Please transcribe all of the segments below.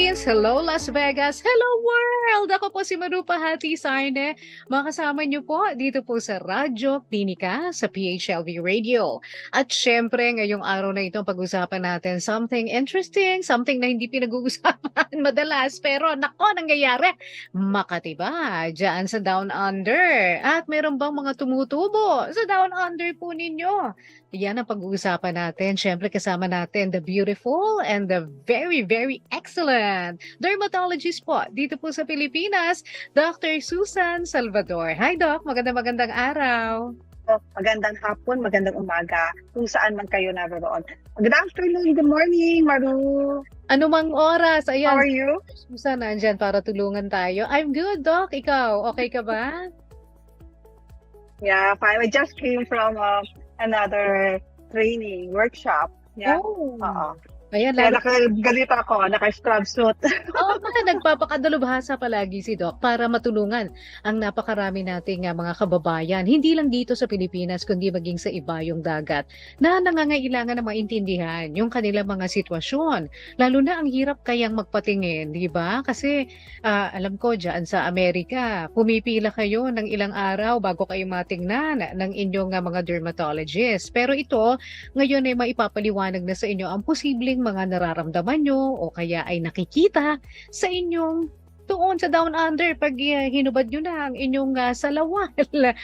Philippines, hello Las Vegas, hello world! Ako po si Marou Pahati-Sarne. Makasama niyo po dito po sa Radyo Klinika sa PHLV Radio. At syempre, ngayong araw na ito pag-usapan natin something interesting, something na hindi pinag-uusapan madalas, pero nako, nangyayari. Makati ba? Diyan sa Down Under. At meron bang mga tumutubo sa Down Under po ninyo? Yan ang pag-uusapan natin. Syempre kasama natin the beautiful and the very, very excellent dermatologist po dito po sa Pilipinas, Dr. Susan Salvador. Hi Doc, magandang araw. Magandang hapon, magandang umaga, kung saan man kayo naroon. Good afternoon, good morning, Maru. Ano mang oras, ayan. How are you? Susan, nandyan para tulungan tayo. I'm good, Doc. Ikaw, okay ka ba? Yeah, fine. I just came from another training workshop. Yeah. Oh. Ayan, Kaya nakagalito ako, naka-scrub suit. Oo, nagpapakadalubhasa palagi si Doc para matulungan ang napakarami nating mga kababayan, hindi lang dito sa Pilipinas, kundi maging sa iba yung dagat, na nangangailangan na maintindihan yung kanilang mga sitwasyon. Lalo na ang hirap kayang magpatingin, di ba? Kasi alam ko dyan sa Amerika, pumipila kayo ng ilang araw bago kayo matingnan ng inyong mga dermatologist. Pero ito, ngayon ay maipapaliwanag na sa inyo ang posibleng mga nararamdaman nyo o kaya ay nakikita sa inyong doon sa Down Under pag hinubad nyo na ang inyong salawal,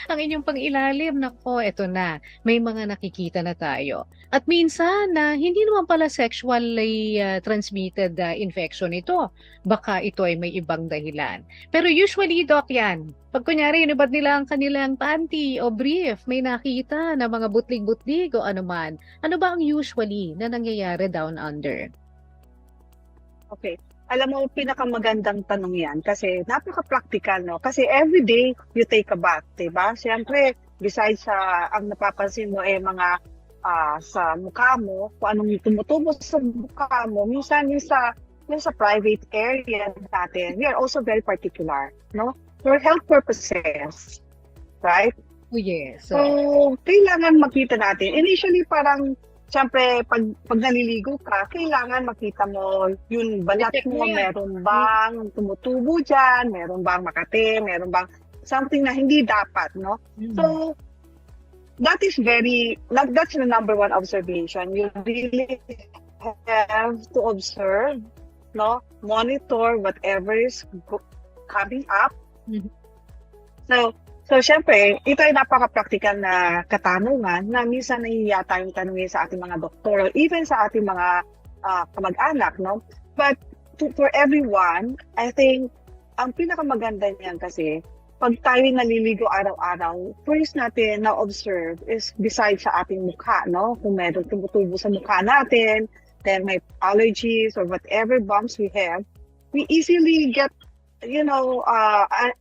ang inyong pangilalim. Nako, eto na, may mga nakikita na tayo. At minsan na hindi naman pala sexually transmitted infection ito. Baka ito ay may ibang dahilan. Pero usually, Doc, yan. Pag kunyari, hinubad nila ang kanilang panty o brief, may nakita na mga butlig-butlig o anuman. Ano ba ang usually na nangyayari Down Under? Okay. Alam mo, pinakamagandang tanong yan kasi napaka-practical, no? Kasi everyday you take a bath, diba? Siyempre, besides sa ang napapansin mo mga sa mukha mo, kung anong tumutubo sa mukha mo, minsan yung sa private area natin, we are also very particular, no? For health purposes, right? Oh, yes. So, kailangan makita natin. Initially, parang siyempre, pag naliligo ka, kailangan makita mo yung balat mo, meron bang tumutubo dyan, meron bang makati, meron bang something na hindi dapat, no? Mm-hmm. So, that's the number one observation. You really have to observe, no? Monitor whatever is coming up. Mm-hmm. So, syempre, ito ay napaka-practical na katanungan na minsan nahihiya tayong tanungin sa ating mga doktor, even sa ating mga kamag-anak, no? But for everyone, I think, ang pinakamaganda niyan kasi, pag tayo naliligo araw-araw, first natin na-observe is besides sa ating mukha, no? Kung meron tumutubo sa mukha natin, then may allergies or whatever bumps we have, we easily get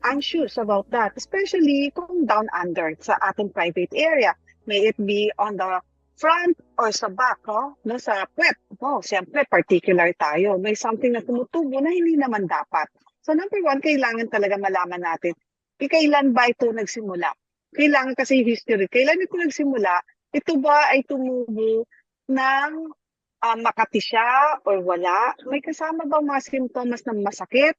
anxious about that, especially kung down under sa ating private area. May it be on the front or sa back, no? Sa puwet, no? Siyempre, particular tayo. May something na tumutubo na hindi naman dapat. So, number one, kailangan talaga malaman natin, kailan ba ito nagsimula? Kailangan kasi history. Kailan ito nagsimula? Ito ba ay tumubo ng makati siya or wala? May kasama bang mga simptomas na masakit?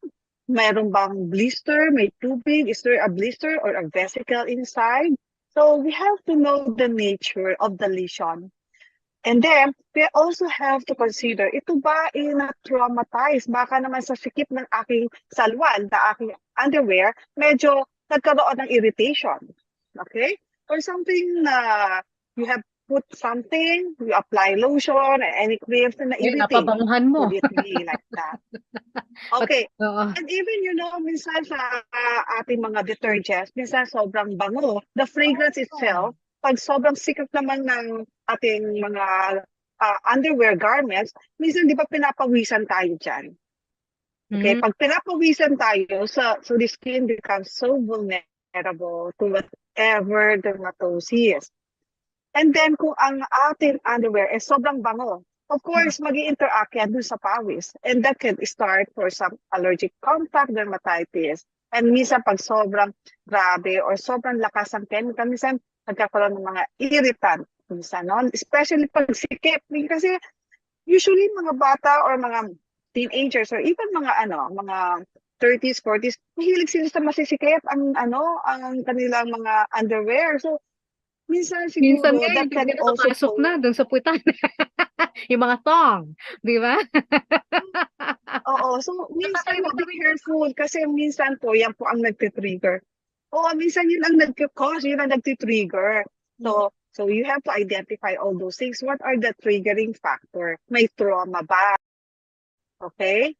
Mayroon bang blister? May tubig? Is there a blister or a vesicle inside? So we have to know the nature of the lesion. And then, we also have to consider, ito ba na-traumatize? Baka naman sa sikip ng aking salwal, na aking underwear, medyo nagkaroon ng irritation. Okay? Or something na you have put something, you apply lotion, any creams na irritate. Napabanguhan mo. Would it be like that? Okay. And even, minsan sa ating mga detergents, minsan sobrang bango. The fragrance itself, pag sobrang sikap naman ng ating mga underwear garments, minsan di ba pinapawisan tayo dyan? Okay? Pag pinapawisan tayo, so the skin becomes so vulnerable to whatever dermatosis. And then kung ang ating underwear is sobrang bango, of course, mag-i-interact yan dun sa pawis. And that can start for some allergic contact dermatitis. And minsan pag sobrang grabe or sobrang lakas ang chemical, minsan nagkakaroon ng mga irritant. Minsan, no? Especially pag sikip. Kasi usually mga bata or mga teenagers or even mga 30s, 40s, mahilig sila sa masisikip ang kanilang mga underwear. So, minsan Minsan siguro nga that hindi can na also nakapasok na dun sa puwitan. Yung mga tong, 'di ba? Oo, so minsan po be Nakakalimutan rin. careful kasi minsan po yan po ang nagti-trigger. Oo, minsan yun ang nagko-cause, yun ang nagti-trigger. Mm. So you have to identify all those things. What are the triggering factor? May trauma ba? Okay?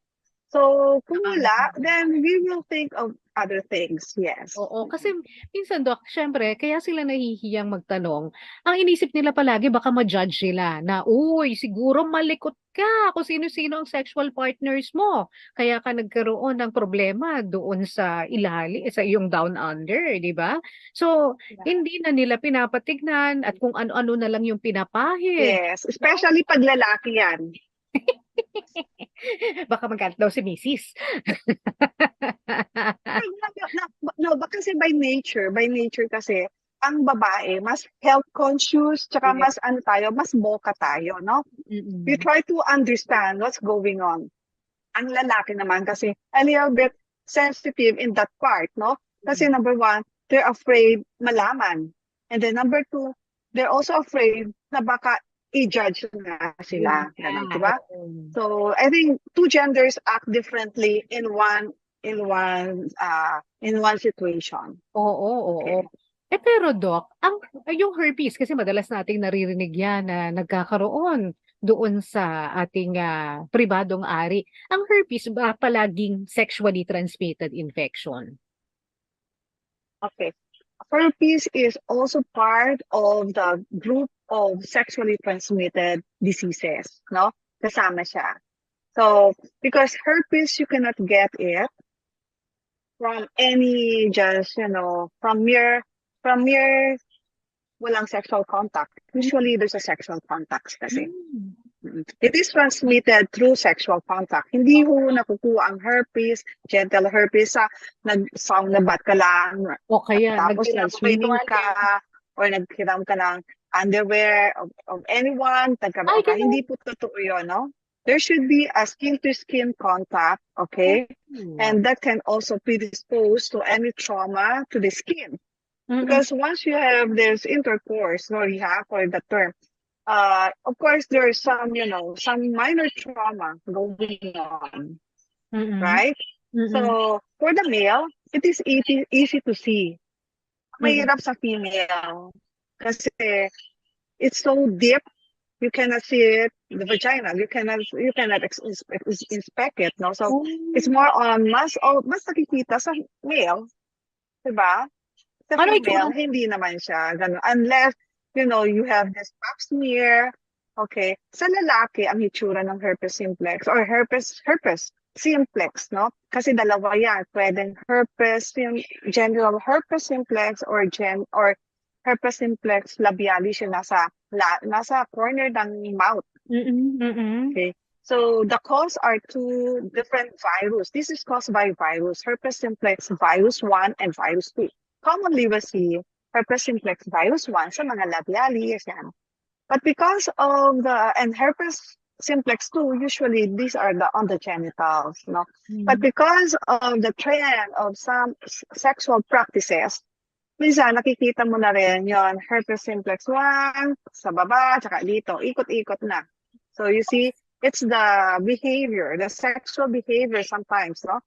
So kung wala, then we will think of other things. Yes. Oo, kasi minsan Dok, siyempre kaya sila nahihiyang magtanong, ang inisip nila palagi baka ma-judge sila na, "Uy, siguro malikot ka kung sino-sino ang sexual partners mo, kaya ka nagkaroon ng problema doon sa sa iyong down under," 'di ba? So, Yeah. hindi na nila pinapatignan at kung ano-ano na lang yung pinapahid, Yes, 'no? especially pag lalaki yan. Baka magalit daw si misis. No, kasi by nature kasi, ang babae mas health conscious, tsaka Yes. mas boka tayo, no? We Mm. try to understand what's going on. Ang lalaki naman kasi a little bit sensitive in that part, no? Kasi number one, they're afraid malaman. And then number two, they're also afraid na baka i-judge na Yun sila. nga, Ganun, di ba? oo. So I think two genders act differently in one situation. Oo, oo. Okay. Pero Doc, yung herpes kasi madalas nating naririnig yan na nagkakaroon doon sa ating, pribadong ari. Ang herpes ba palaging sexually transmitted infection? Okay. Herpes is also part of the group of sexually transmitted diseases, no? Kasama siya. So, because herpes, you cannot get it from any just, from mere walang sexual contact. Usually, there's a sexual contact kasi. Hmm. It is transmitted through sexual contact. Hindi ho nakukuha ang herpes, genital herpes sa nag-sauna bath ka lang, O kaya tapos naghiram ako kay nag-swimming tuwalya. ka, or naghiram ka ng underwear of anyone, Ay, tagkaroon ka. gano'n. Hindi po totoo yun, no? There should be a skin-to-skin contact, okay? Oh. And that can also predispose to any trauma to the skin. Mm. Because once you have this intercourse, no, you have for the term, of course, there's some minor trauma going on, Mm. right? Mm. So, for the male, it is easy to see. Mm. Mahirap sa female. Kasi it's so deep, you cannot see it, the vagina. You cannot inspect it, no? So, Oh. it's more on mas nakikita sa male, diba? Sa Ano itsura? female, hindi naman siya ganun. Unless, you have this pap smear. Okay. Sa lalaki, ang hitsura ng herpes simplex or herpes simplex, no? Kasi dalawa yan. Pwedeng general herpes simplex or herpes simplex labialis yung nasa corner ng mouth. Mm. Mm. Okay. So the cause are two different virus. This is caused by virus, herpes simplex virus 1 and virus 2. Commonly we see herpes simplex virus 1 sa mga labialis yan. But because of and herpes simplex 2, usually these are on the genitals, no? But Mm. because of the trend of some sexual practices, minsan nakikita mo na rin yon herpes simplex 1 sa baba, tsaka dito, ikot-ikot na. So you see, it's the sexual behavior sometimes, no?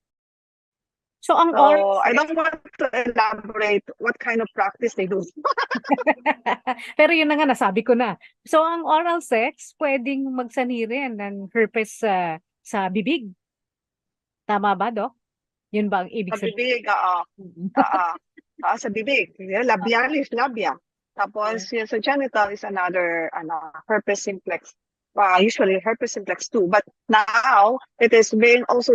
So ang oral So I sex don't want to elaborate what kind of practice they do. pero yun na nga nasabi ko na. So ang oral sex puwedeng magsanhi rin ng herpes sa bibig, tama ba Doc? Yun ba ang ibig Sa sabihin? bibig, oo. Mm. Oo. Oo, sa bibig. Labialis, labia. Yeah. Tapos yung sa genital is another herpes simplex. Usually herpes simplex 2. But now, it is being also,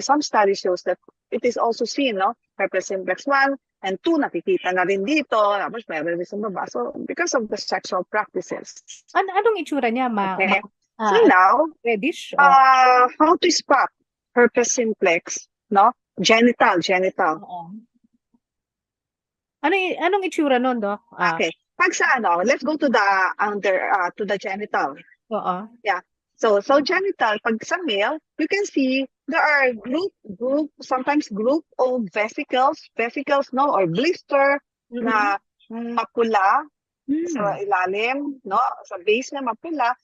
some studies shows that it is also seen, no? Herpes simplex 1 and 2 nakikita na rin dito. Tapos meron rin sa baba. So, because of the sexual practices. Anong itsura niya Okay. So ano, now, reddish o how to spot herpes simplex, no? Genital. oo. Anong itsura nun Doc? Okay. Pag sa let's go to the genital. Oo. Yeah. So genital, pag sa male, you can see there are sometimes group of vesicles, no, or blister Mm-mm. na mapula sa Hmm. ilalim, no, sa base na mapula.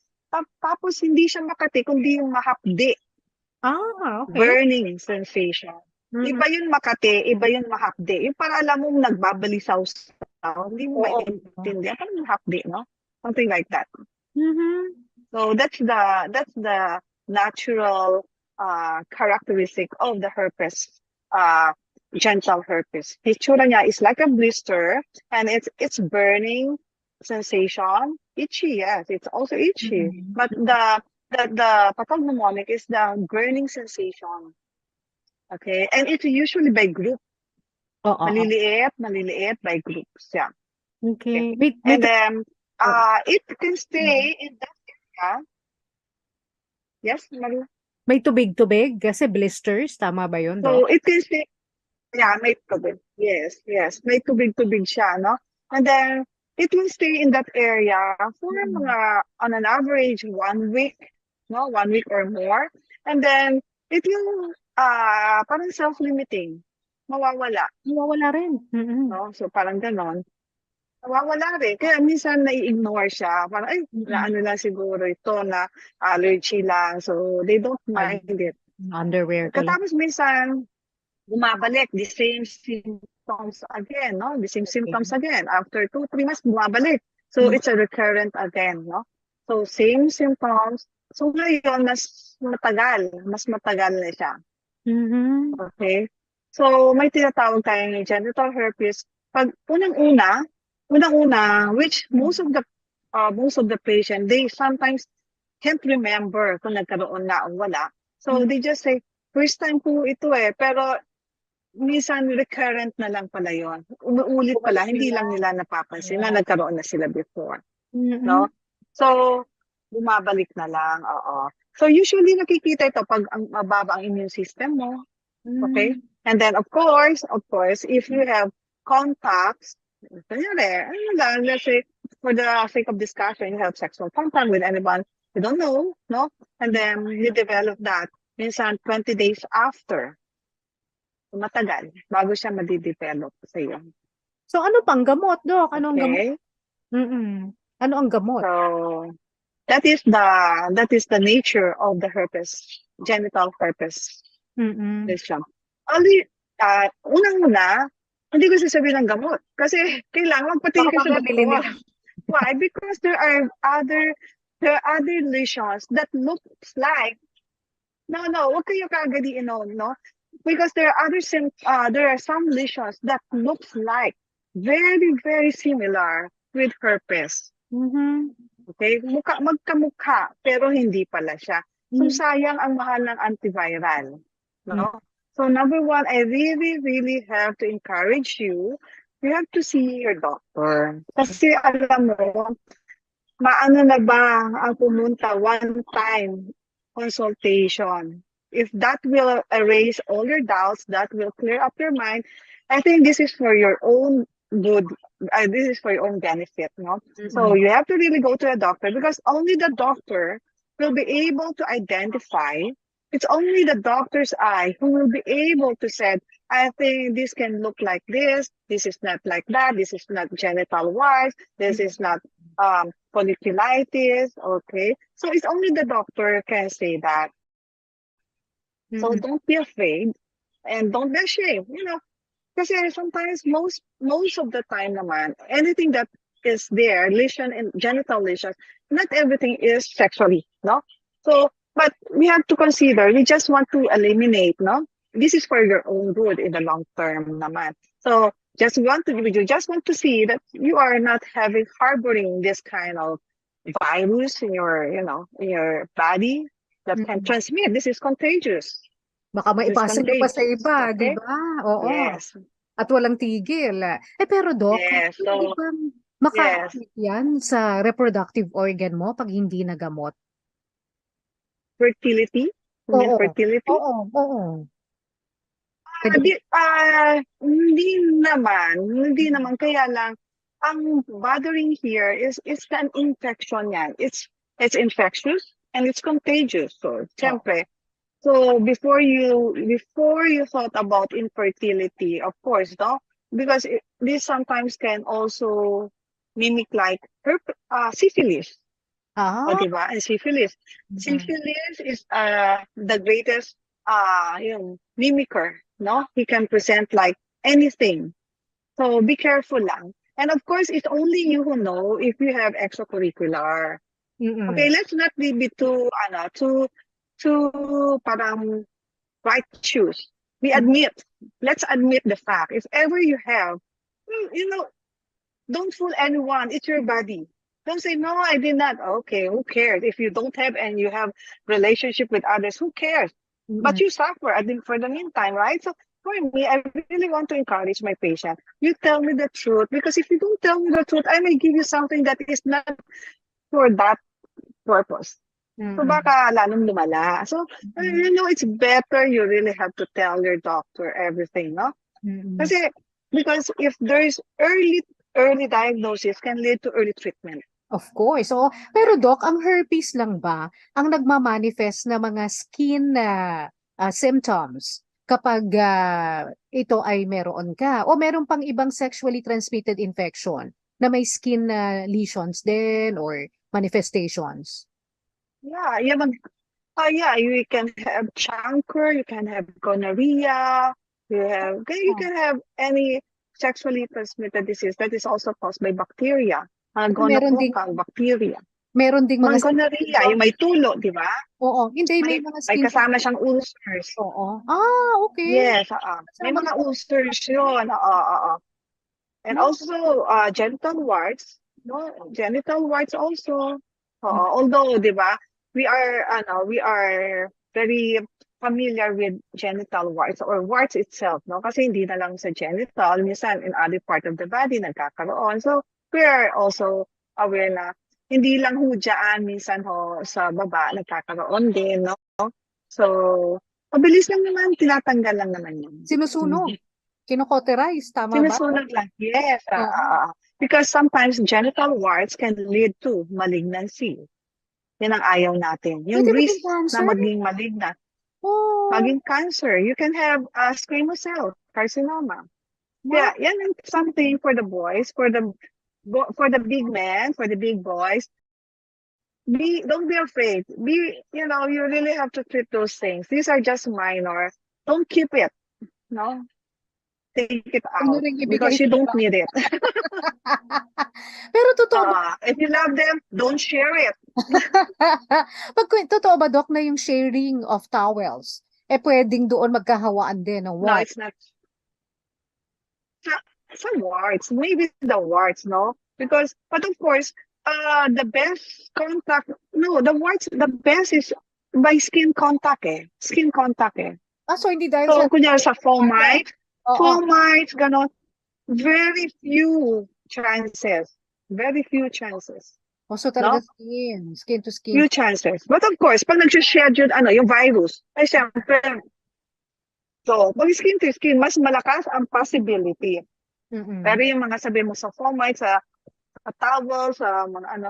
Tapos hindi siya makati, kundi yung mahapdi, Okay. burning sensation. Mm-mm. Iba yung makati, iba yung mahapdi. Yung para alam mong nagbabalisaw, hindi mo Oo. maintindihan. Parang mahapdi, no? Something like that. Mhm. So that's the natural characteristic of the herpes, uh, genital herpes. Hitsura niya is like a blister, and it's burning sensation, itchy. Yes, it's also itchy. Mm. But the pathognomonic is the burning sensation. Okay, and it's usually by group. Oo. Maliliit by groups. Yeah. Okay, Okay. May and then oo. it can stay in that area. Yes, Maria. May tubig-tubig kasi blisters, tama ba yun, Doc? So it can stay, yeah, may tubig. Yes, yes. May tubig-tubig siya, no? And then it will stay in that area for Mm. mga, on an average, 1 week, no? 1 week or more. And then it will, parang self-limiting. Mawawala, Nawawala rin. Mm. no? So parang ganon. Nawawala rin. Kaya minsan nai-ignore siya. Parang, ay, na Mm. ano lang siguro ito na allergy lang. So they don't Ay, mind it. underwear talaga. Katapos minsan, bumabalik, the same symptoms again, no? The same Okay. symptoms again. After 2, 3 months, bumabalik. So Mm. it's a recurrent again, no? So same symptoms. So ngayon, mas matagal na siya. Mhm. Okay? So may tinatawag tayong genital herpes. Pag unang-una, which most of the patient, they sometimes can't remember kung nagkaroon na o wala. So Mm. they just say, first time po ito eh. Pero minsan recurrent na lang pala yon. Umuulit pala, Bumalik hindi sila. lang nila napapansin na Yeah. nagkaroon na sila before. No? Mm. So, bumabalik na lang. Oo. So, usually nakikita ito pag ang mababa ang immune system mo. Okay? Mm. And then, of course, if you have contacts, kanyari, ano lang, let's say, for the sake of discussion, you have sexual contact with anyone you don't know, no? And then, you develop that. Minsan, 20 days after, matagal, bago siya madidevelop sa iyo. So ano pang gamot, Doc? Ano ang gamot? Okay? Mm. Ano ang gamot? So, that is the nature of the herpes, genital herpes Mm. lesion. Only, unang-una, hindi ko sasabihin ng gamot. Kasi kailangan Baka magpatingin ka sa mamamili doktor. nila. Why? Because there are other lesions that looks like, no, wag kayo kaagad iinom, no? Because there are some lesions that looks like very, very similar with herpes. Mhm. Okay? Magkamukha, pero hindi pala siya. So, Mm. sayang ang mahal ng antiviral. Mm. No? So, number one, I really, really have to encourage you. You have to see your doctor. Kasi alam mo, maano na ba ang pumunta one-time consultation? If that will erase all your doubts, that will clear up your mind, I think this is for your own good. This is for your own benefit, no? So Mm. you have to really go to a doctor because only the doctor will be able to identify. It's only the doctor's eye who will be able to say, I think this can look like this. This is not like that. This is not genital wise. This is not folliculitis. Okay. So it's only the doctor can say that. So Mm. don't be afraid and don't be ashamed. Kasi sometimes most of the time naman, anything that is there, lesion and genital lesions, not everything is sexually, no? So, but we have to consider, we just want to eliminate, no? This is for your own good in the long term naman. So, you just want to see that you are not harboring this kind of virus in your body that can Mm. transmit. This is contagious. Baka This is maipasa nyo pa sa contagious. iba, di Okay? ba? Oo. Yes. At walang tigil. Pero Doc, Yes. hindi So, ba yes. maka-affect yan sa reproductive organ mo pag hindi nagamot? Fertility? You mean Oo. fertility? Oo. Oo. Pwede ba? Hindi naman. Kaya lang, ang bothering here is an infection yan. It's infectious. and it's contagious. So, Oo. syempre, so before you thought about infertility, of course, no, because this sometimes can also mimic like syphilis. O, Ah, di ba? And syphilis. mm. Syphilis is the greatest yung mimicker, no? He can present like anything. So be careful lang. And of course, it's only you who know if you have extracurricular. Okay, Mm. let's not be too too parang right shoes. Let's admit the fact. If ever you have, don't fool anyone. It's your body. Don't say, no, I did not. Okay, who cares? If you don't have and you have relationship with others, who cares? But Mm. you suffer for the meantime, right? So for me, I really want to encourage my patient. You tell me the truth, because if you don't tell me the truth, I may give you something that is not for that purpose. So Mm. baka lalong lumala. So, Mm. it's better you really have to tell your doctor everything, no? Mm. Kasi, because if there's early diagnosis can lead to early treatment. Of course. So, pero Doc, ang herpes lang ba ang nagmamanifest na mga skin symptoms kapag ito ay meron ka? O meron pang ibang sexually transmitted infection na may skin lesions din or manifestations? Yeah, yeah, you can have chancre, you can have gonorrhea, you Oh. can have any sexually transmitted disease that is also caused by bacteria, Meron ding gonococcal bacteria. meron ding mga Mang skin gonorrhea, lesions. yung may tulo, di ba? Oo, hindi may mga May skin kasama siyang ulcers. Oo. Ah, okay. Yes, may Kasama rin mga pala. ulcers yun. Oo. And No? also, genital warts, no? Genital warts also. Mm. Although, di ba, we are very familiar with genital warts or warts itself, no? Kasi hindi na lang sa genital, minsan in other part of the body nagkakaroon. So, we are also aware na hindi lang ho dyan, minsan ho sa baba nagkakaroon din, no? So, mabilis lang naman, tinatanggal lang naman yun. Sinusunog. Kino-cauterize, tama ba? Sinusunog lang. Yes. Oo. Because sometimes genital warts can lead to malignancy. Yan ang ayaw natin. Yung Pwede maging risk na cancer? maging malignant, Oh, maging cancer. You can have squamous cell carcinoma. wow. Yeah, yan ang something for the boys, for the big men, for the big boys. Don't be afraid. You really have to treat those things. These are just minor. Don't keep it. No, take it Huwag nyo out ring ibigay because you sa don't iba. need it. Pero totoo ba? If you love them, don't share it. Totoo ba, Doc, na yung sharing of towels, pwedeng doon magkahawaan din ng No, what? it's not. Some warts, maybe the warts, no? But of course, the best contact, no, the best is by skin contact, eh. Skin contact, eh. So hindi dahil sa So, kunyari sa towel. Oo. fomites, ganon, very few chances. Very few chances, So talaga no? skin to skin. Few chances. But of course, pag nag-share yun, yung virus, ay syempre, so, pag skin to skin, mas malakas ang possibility. Pero Mm-mm. yung mga sabi mo sa fomites, sa towel, sa mga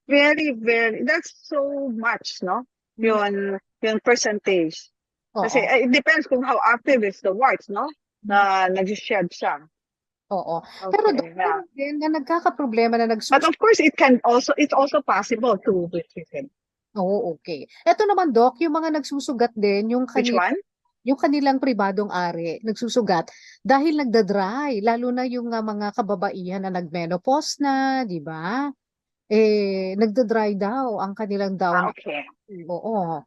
very, very, that's so much, no? Mm. Yung percentage. Kasi Oo. it depends kung how active is the warts, no? Mm. Na nag-shed siya. Oo. Pero Doc, Okay, yeah. meron din na nagkakaproblema na But of course, it's also possible to be treated. Oo, okay. Ito naman, Doc, yung mga nagsusugat din, Which one? yung kanilang pribadong ari, nagsusugat dahil nagda-dry, lalo na yung mga kababaihan na nagmenopause na, di ba? Nagda-dry daw ang kanilang down. Okay. Oo.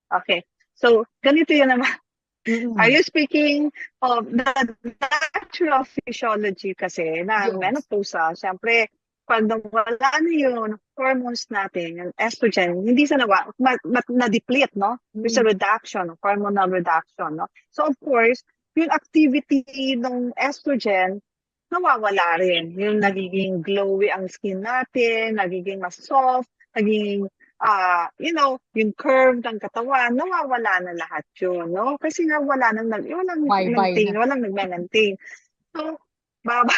Okay. So, ganito yun naman. Are Mm-mm. you speaking of the natural physiology kasi ng Yes. menopause? Siyempre, pag nawala na yung hormones natin, yung estrogen, hindi sa na-deplete, no? There's a Mm. reduction, hormonal reduction, no? So, of course, yung activity ng estrogen, nawawala rin. Yung nagiging glowy ang skin natin, nagiging mas soft, nagiging yung curve ng katawan, nawawala na lahat yun, no? Kasi nga walang Bye-bye maintain, na. walang nagme-maintain. So, baba.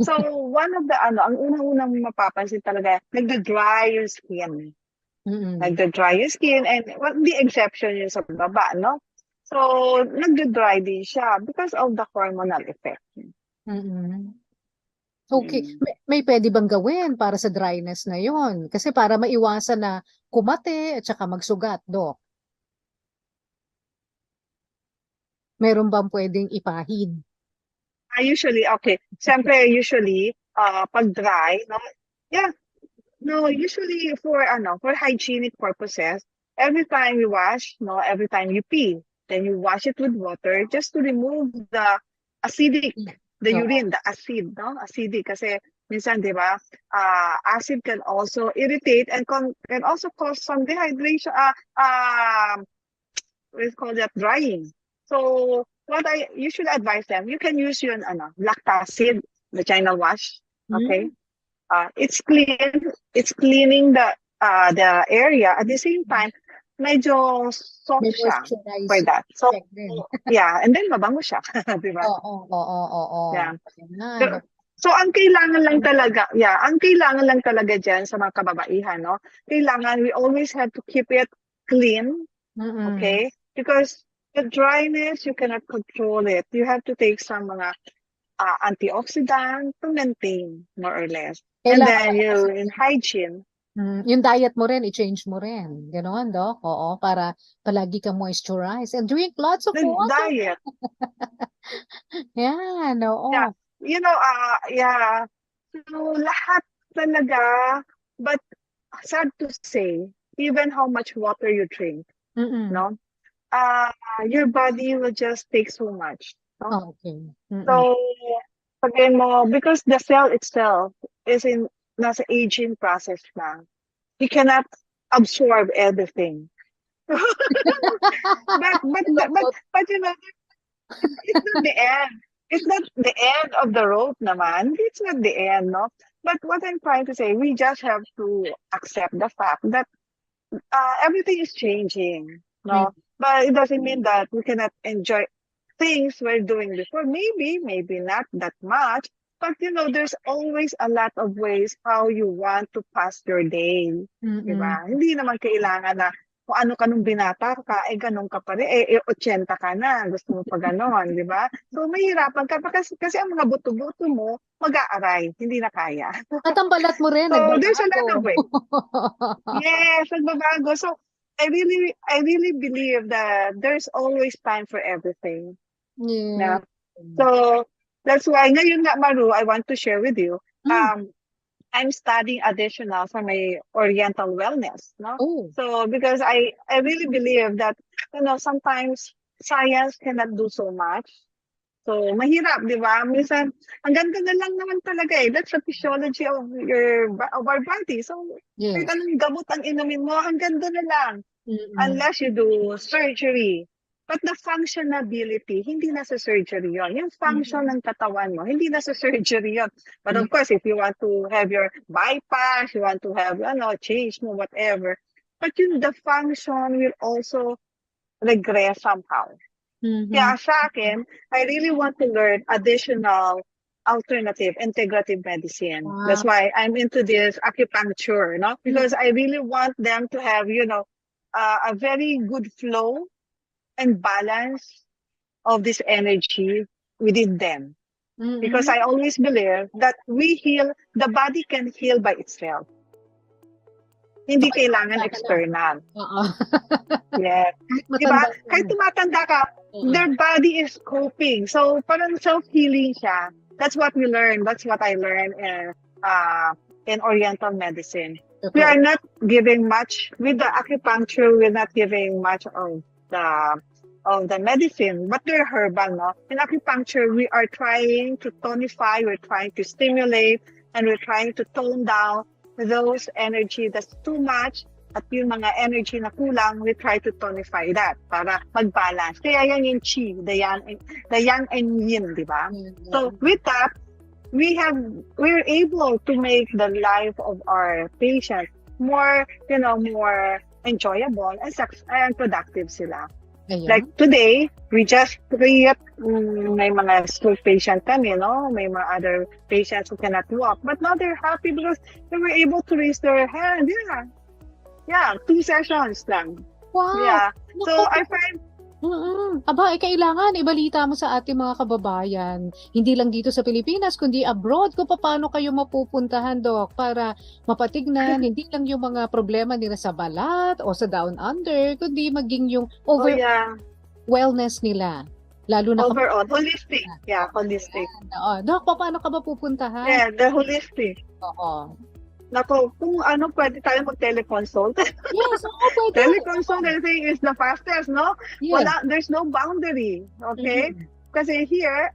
So, one of the, ang unang-unang mapapansin talaga, nagda-dry yung skin. Nagda-dry yung skin, and well, the exception yun sa baba, no? So, nagda-dry din siya because of the hormonal effect. Mm. Okay. Mm. May pwede bang gawin para sa dryness na yon? Kasi para maiwasan na kumate at saka magsugat, Dok. Meron bang pwedeng ipahid? Usually, okay. Siyempre, usually, pag dry, no? Yeah, no, usually for hygienic purposes, every time you wash, no, every time you pee, then you wash it with water just to remove the acidic, the Oo. urine, the acid, no? Acidic kasi minsan, di ba, acid can also irritate and can also cause some dehydration, we call that drying. So what I usually advise them, you can use your lactacid, vaginal wash, okay? It's cleaning the area. At the same time, medyo soft May siya for moisturize that. So, effect din. yeah, and then mabango siya, di ba? Oo. Yeah. Ayan. So, ang kailangan lang talaga diyan sa mga kababaihan, no? Kailangan we always have to keep it clean, okay? Because the dryness, you cannot control it. You have to take some mga antioxidant to maintain, more or less. And then in hygiene. Yung diet mo rin, i-change mo rin. Ganoon, Dok? Oo, para palagi kang moisturize and drink lots of The water. diet. Yan, oo. Yeah. You know, yeah. So, lahat talaga, but sad to say, even how much water you drink, no? Your body will just take so much. No? Okay. So, sabihin mo, because the cell itself is nasa aging process na, you cannot absorb everything. but you know, it's not the end. It's not the end of the road naman. It's not the end, no? But what I'm trying to say, we just have to accept the fact that everything is changing, no? But it doesn't mean that we cannot enjoy things we're doing before. Maybe not that much. But you know, there's always a lot of ways how you want to pass your day. Diba? Hindi naman kailangan na kung ano ka nung binata ka, ganun ka pa rin, 80 ka na, gusto mo pa ganon, di ba? So, mahirapan ka kasi ang mga buto-buto mo, mag-aaray, hindi na kaya. At ang balat mo rin, so, there's a lot of ways. Yes, nagbabago. So, I really believe that there's always time for everything. Yeah. So, that's why, ngayon nga, Marou, I want to share with you, I'm studying additional for my Oriental wellness, no? So because I really believe that, you know, sometimes science cannot do so much. So mahirap, di ba? Minsan, ang ganda na lang naman talaga eh. That's the physiology of our body. So, kahit anong gamot ang inumin mo, ang ganda na lang. Unless you do surgery. But the functionability, hindi na sa surgery yon. Yung function ng katawan mo, hindi na sa surgery yon. But of course, if you want to have your bypass, you want to have, change mo, whatever. But the function will also regress somehow. Kaya sa akin, I really want to learn additional alternative, integrative medicine. Wow. That's why I'm into this acupuncture, no? Because I really want them to have, a very good flow and balance of this energy within them. Because I always believe that the body can heal by itself. Hindi kailangan external. Yes. Diba? Kahit tumatanda ka, their body is coping. So, parang self-healing siya. That's what we learn. That's what I learned in Oriental medicine. We are not giving much, with the acupuncture, we're not giving much of the medicine, but they're herbal, no? In acupuncture, we are trying to tonify, we're trying to stimulate, and we're trying to tone down those energy that's too much, at yung mga energy na kulang, we try to tonify that para mag-balance. Kaya yan yung chi, the yang and yin, di ba? So with that, we're able to make the life of our patients more, more enjoyable and productive sila. Ayan. Like today, we just treat may mga stroke patient kami, no? May mga other patients who cannot walk. But now they're happy because they were able to raise their hand. Yeah. Yeah, 2 sessions lang. Wow! Yeah. So Naku, I find Aba, kailangan ibalita mo sa ating mga kababayan, hindi lang dito sa Pilipinas, kundi abroad, kung paano kayo mapupuntahan, Dok, para mapatignan, hindi lang yung mga problema nila sa balat o sa down under, kundi maging yung oh yeah, wellness nila. Lalo na kapag, overall holistic. Yeah, holistic. Dok, paano ka ba pupuntahan? Yeah, the holistic. Oo. Nako, kung ano, pwede tayo mag-teleconsult. Yes, oo, pwede. Teleconsult, I think, is the fastest, no? Yes. There's no boundary, okay? Kasi here,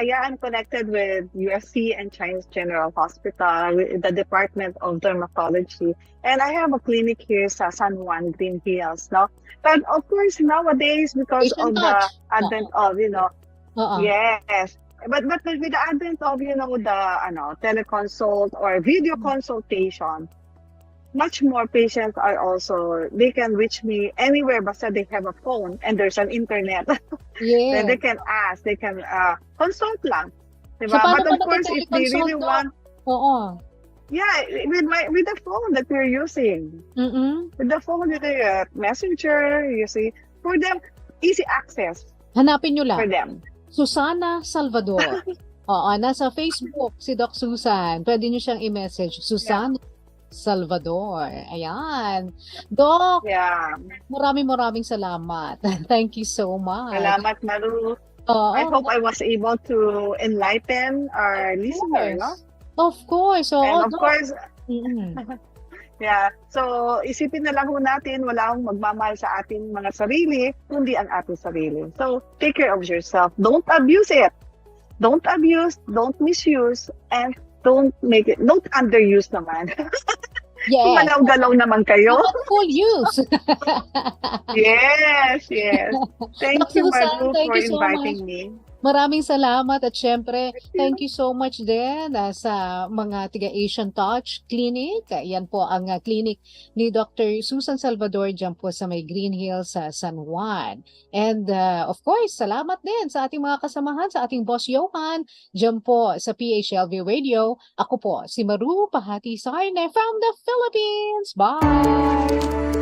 yeah, I'm connected with USC and Chinese General Hospital, with the Department of Dermatology, and I have a clinic here sa San Juan, Green Hills, no? But of course, nowadays, because Patient of the touch. advent of, Oo. yes. But with the advent of, the teleconsult or video consultation, much more patients are also, they can reach me anywhere basta they have a phone and there's an internet. Then they Yes. can ask, they can consult lang. So, Diba? paano But ka of course, if they really nagte-teleconsult, Dok? want, Oo. yeah, with the phone that we're using, with the phone, with the messenger, you see, for them, easy access Hanapin nyo for lang. them. Susana Salvador. Oo, nasa Facebook si Doc Susan. Pwede nyo siyang i-message. Susana Salvador. Ayan. Doc, Yeah. maraming salamat. Thank you so much. Salamat, Marou. Oo, I hope I was able to enlighten our listener, no? Of course. Oo, And of Doc. course, Mm-mm. yeah. So, isipin na lang ho natin, wala akong magmamahal sa ating mga sarili, kundi ang ating sarili. So, take care of yourself. Don't abuse it. Don't abuse, don't misuse, and don't underuse naman. Yes. Galaw-galaw naman kayo. Not full use. Yes. Thank Doc you, Susan, Marou, thank for you so inviting me. Maraming salamat at syempre, thank you so much din sa mga tiga Asian Touch Clinic. Yan po ang clinic ni Dr. Susan Salvador dyan po sa may Green Hills sa San Juan. And of course, salamat din sa ating mga kasamahan, sa ating boss Johan, dyan po sa PHLV Radio. Ako po, si Marou Pahati-Sarne from the Philippines. Bye!